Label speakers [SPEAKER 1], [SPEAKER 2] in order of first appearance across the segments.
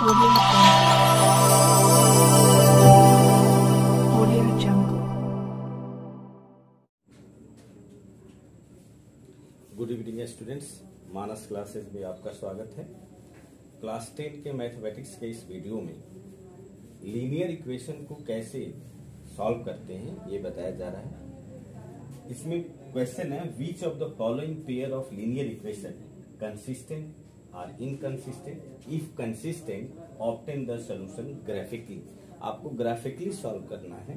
[SPEAKER 1] Good evening students, मानस classes में आपका स्वागत है। क्लास 10 के मैथमेटिक्स के इस वीडियो में लीनियर इक्वेशन को कैसे सॉल्व करते हैं ये बताया जा रहा है। इसमें क्वेश्चन है, which of the following pair of linear equation consistent और inconsistent, if consistent obtain the solution graphically. आपको ग्राफिकली सॉल्व करना है।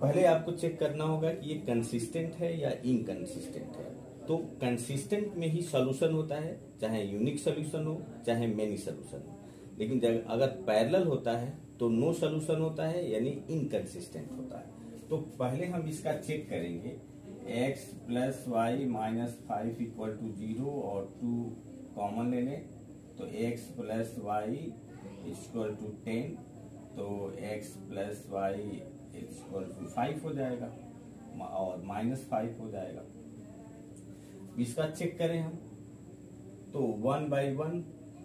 [SPEAKER 1] पहले आपको चेक करना होगा कि ये कंसिस्टेंट है या इनकंसिस्टेंट है। तो कंसिस्टेंट में ही सॉल्यूशन होता है, चाहे यूनिक सॉल्यूशन हो चाहे मेनी सॉल्यूशन हो। लेकिन जब अगर पैरेलल होता है तो नो सॉल्यूशन होता है, यानी इनकंसिस्टेंट होता है। तो पहले हम इसका चेक करेंगे। x plus y minus 5 equal to 0 और 2 कॉमन ले लें तो x plus y equal to 10, तो x plus y equal to 5 हो जाएगा और माइनस 5 हो जाएगा। इसका चेक करें हम तो 1/1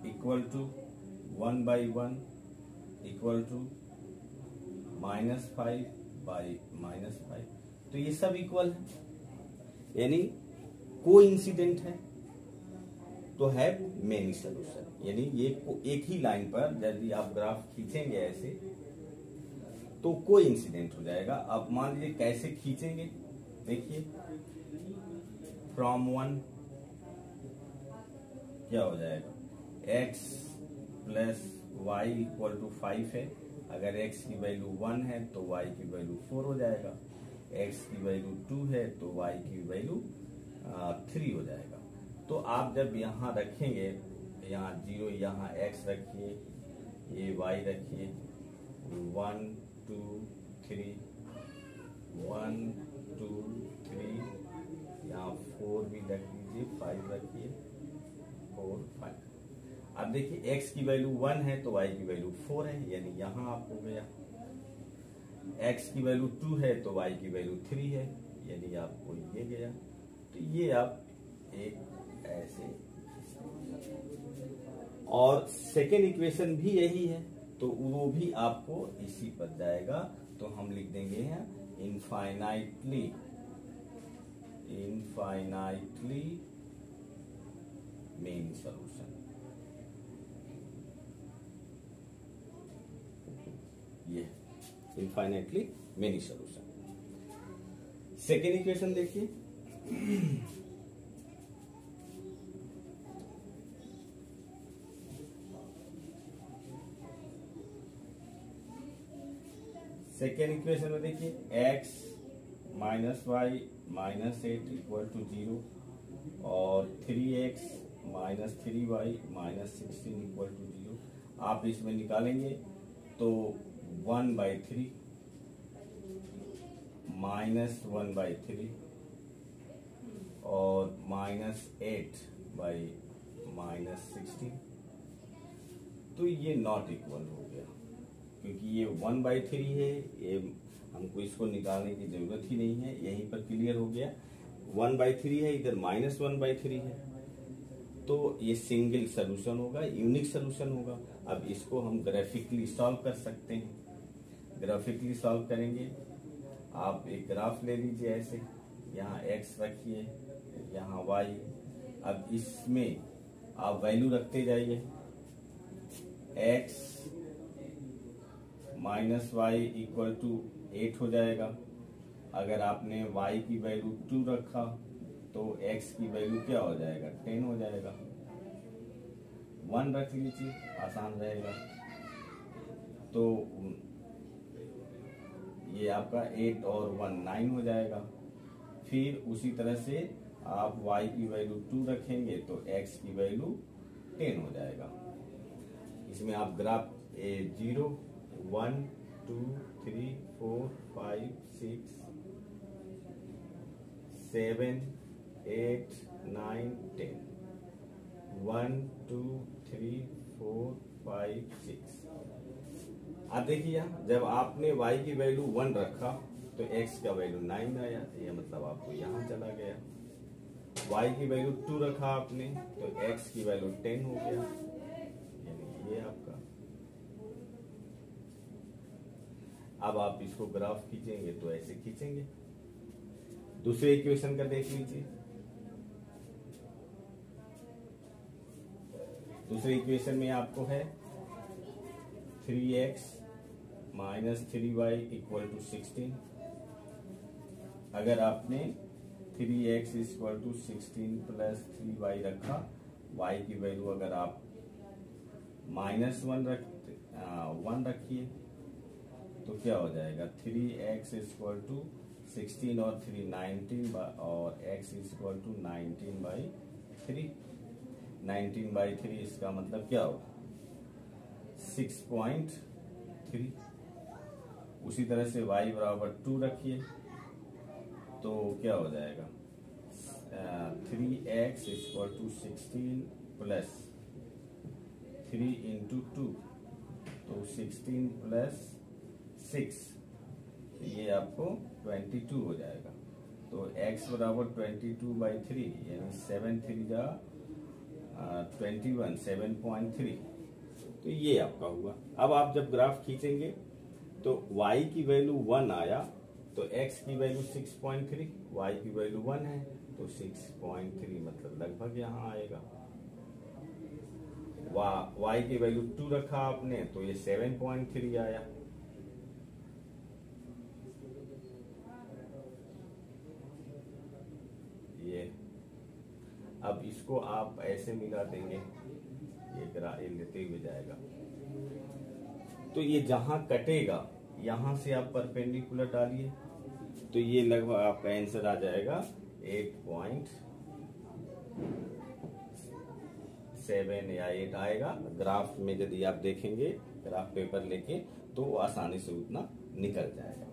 [SPEAKER 1] equal to 1/1 equal to -5 by -5, तो ये सब इक्वल है, यानी कोइंसिडेंट है, तो है मेनी सॉल्यूशन। यानी ये एक ही लाइन पर यदि आप ग्राफ खींचेंगे ऐसे तो कोइंसिडेंट हो जाएगा। अब मान लीजिए कैसे खींचेंगे, देखिए फ्रॉम 1 क्या हो जाएगा, x plus y equal to 5 है। अगर x की वैल्यू 1 है तो y की वैल्यू 4 हो जाएगा, x की वैल्यू 2 है तो y की वैल्यू 3 हो जाएगा। तो आप जब यहाँ रखेंगे, यहाँ 0, यहाँ x रखिए, ये y रखिए, 1 2 3, 1 2 3, यहाँ 4 भी रख लीजिए, 5 रखिए, 4 5। अब देखिए x की वैल्यू 1 है तो y की वैल्यू 4 है, यानी यहाँ आप हो गया। x की वैल्यू 2 है तो y की वैल्यू 3 है, यानी आपको ये गया। तो ये आप एक ऐसे, और सेकेंड इक्वेशन भी यही है तो वो भी आपको इसी पर जाएगा। तो हम लिख देंगे हैं इनफाइनाइटली मेनी सॉल्यूशन। ये infinitely many solution. Second equation देखिए, सेकेंड इक्वेशन में देखिए x minus y minus 8 equal to 0 और 3x minus 3y minus 16 equal to 0। आप इसमें निकालेंगे तो 1/3 माइनस 1/3 और माइनस 8 बाई माइनस 16, तो ये नॉट इक्वल हो गया क्योंकि ये 1/3 है। ये हमको इसको निकालने की जरूरत ही नहीं है, यहीं पर क्लियर हो गया। 1/3 है, इधर -1/3 है, तो ये सिंगल सॉल्यूशन होगा, यूनिक सॉल्यूशन होगा। अब इसको हम ग्राफिकली सॉल्व कर सकते हैं। ग्राफिकली सॉल्व करेंगे, आप एक ग्राफ ले लीजिए ऐसे, यहाँ x रखिए, यहाँ y। अब इसमें आप वैल्यू रखते जाइए, x minus y equal to 8 हो जाएगा। अगर आपने y की वैल्यू 2 रखा तो x की वैल्यू क्या हो जाएगा, 10 हो जाएगा। 1 रख लीजिए, आसान रहेगा। तो ये आपका 8 और 1 9 हो जाएगा। फिर उसी तरह से आप y की वैल्यू 2 रखेंगे तो x की वैल्यू 10 हो जाएगा। इसमें आप ग्राफ 0 1 2 3 4 5 6 7 8 9 10, 1 2 3 4 5 6। आप देखिए यहाँ जब आपने y की वैल्यू 1 रखा तो x का वैल्यू 9 आया, ये मतलब आपको यहाँ चला गया। y की वैल्यू 2 रखा आपने तो x की वैल्यू 10 हो गया, यानी ये आपका अब आप इसको ग्राफ खींचेंगे तो ऐसे खींचेंगे। दूसरे इक्वेशन का देख लीजिए। दूसरे इक्वेशन में आपको है 3x minus 3y equal to 16। अगर आपने 3x equal to 16 plus 3y रखा, y की वैल्यू अगर आप -1 रखिए तो क्या हो जाएगा, 3x इक्वल टू 16 और 3 19 और x इक्वल टू 19/3। 19/3 इसका मतलब क्या होगा, 6.3। उसी तरह से y बराबर 2 रखिए तो क्या हो जाएगा, 3x equal to 16 plus 3 into 2 तो 16 प्लस 6 ये आपको 22 हो जाएगा। तो x बराबर 22/3 यानी 7 3 जा 21, 7.3। तो ये आपका हुआ। अब आप जब ग्राफ खींचेंगे तो y की वैल्यू 1 आया तो x की वैल्यू 6.3, y की वैल्यू 1 है तो 6.3 मतलब लगभग यहाँ आएगा। y की वैल्यू 2 रखा आपने तो ये 7.3 आया। ये अब इसको आप ऐसे मिला देंगे, ये लेते हुए जाएगा तो ये जहां कटेगा यहां से आप परपेंडिकुलर डालिए तो ये लगभग आपका आंसर आ जाएगा 8.7 या 8 आएगा। ग्राफ में यदि आप देखेंगे ग्राफ पेपर लेके तो आसानी से उतना निकल जाएगा।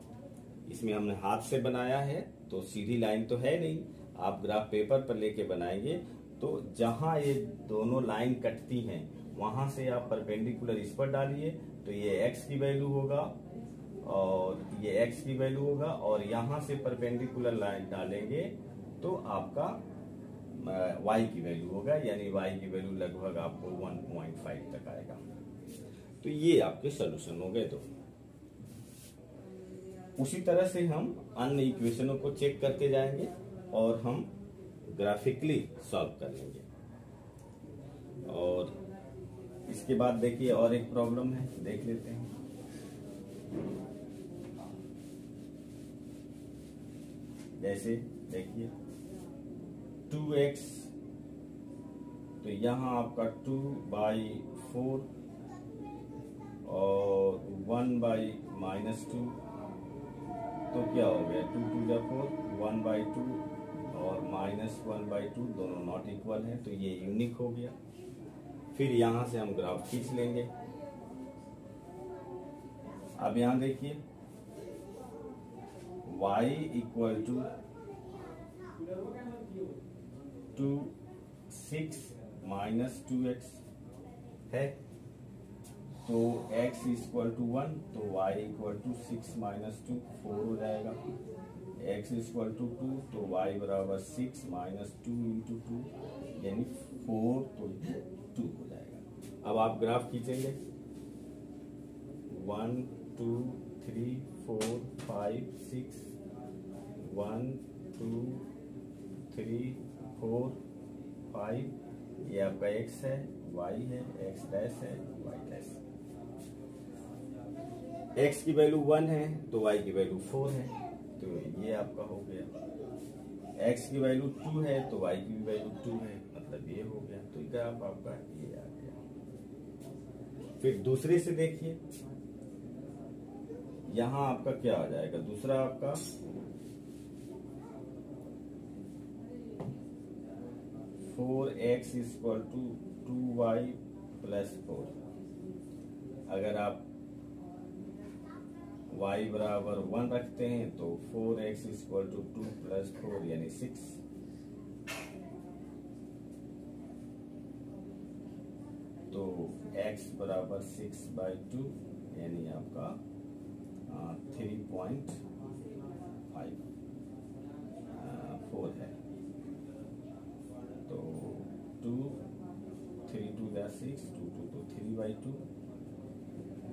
[SPEAKER 1] इसमें हमने हाथ से बनाया है तो सीधी लाइन तो है नहीं, आप ग्राफ पेपर पर लेके बनाएंगे तो जहां ये दोनों लाइन कटती हैं वहां से आप परपेंडिकुलर इस पर डालिए तो ये x की वैल्यू होगा और ये x की वैल्यू होगा और यहां से परपेंडिकुलर लाइन डालेंगे तो आपका y की वैल्यू होगा, यानी y की वैल्यू लगभग आपको 1.5 तक आएगा। तो ये आपके सॉल्यूशन हो गए। तो उसी तरह से हम अन्य इक्वेशनों को चेक करते जाएंगे और हम ग्राफिकली सॉल्व कर लेंगे। और इसके बाद देखिए और एक प्रॉब्लम है, देख लेते हैं। जैसे देखिए 2x तो यहाँ आपका 2/4 और 1/-2 तो क्या हो गया, 2 2 जा 4, 1/2 और -1/2 दोनों नॉट इक्वल है तो ये यूनिक हो गया। फिर यहां से हम ग्राफ खींच लेंगे। अब यहां देखिए y equal to 6 minus 2x है तो x इक्वल टू 1 तो y इक्वल टू 6 माइनस 2 4 हो जाएगा। x इक्वल टू 2 तो y बराबर 6 माइनस 2 इंटू 2 यानी 4 तो 2 हो जाएगा। अब आप ग्राफ खींचेंगे 1 2 3 4 5 6 1 2 3 4 5 ये आपका x है, y है, x डैश है, y डैश। x की वैल्यू 1 है तो y की वैल्यू 4 है तो ये आपका हो गया। x की वैल्यू 2 है तो y की वैल्यू 2 है मतलब ये हो गया। तो ग्राफ आपका ये आ गया। फिर दूसरे से देखिए यहां आपका क्या आ जाएगा, दूसरा आपका 4x equal to 2y plus 4। अगर आप y बराबर 1 रखते हैं तो 4x इक्वल टू 2 प्लस 4 यानी 6। तो x बराबर 6/2 यानी आपका 3.54 है। तो 2 3 2 6 2 2 तो 3/2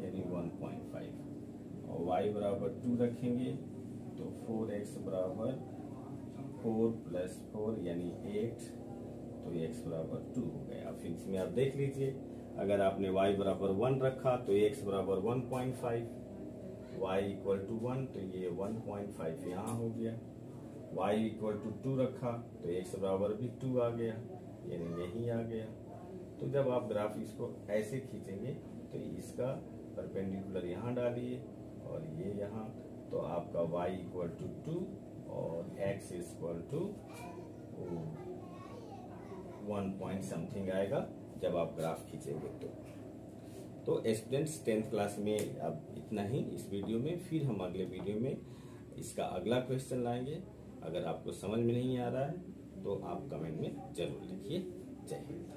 [SPEAKER 1] यानी 1.5 और y बराबर 2 रखेंगे तो 4x बराबर 4 + 4 यानी 8, तो x बराबर 2 हो गया। फिर इसमें आप देख लीजिए, अगर आपने y बराबर 1 रखा तो x बराबर 1.5, y = 1 तो ये 1.5 यहाँ हो गया। y = 2 रखा तो x बराबर भी 2 आ गया, यानी यही आ गया। तो जब आप ग्राफ इसको ऐसे खींचेंगे तो इसका परपेंडिकुलर यहाँ डालिए और ये यहाँ, तो आपका y = 2 और x = 1 पॉइंट समथिंग आएगा जब आप ग्राफ खींचेंगे। तो स्टूडेंट्स 10th क्लास में अब इतना ही इस वीडियो में। फिर हम अगले वीडियो में इसका अगला क्वेश्चन लाएंगे। अगर आपको समझ में नहीं आ रहा है तो आप कमेंट में जरूर लिखिए। जय हिंद।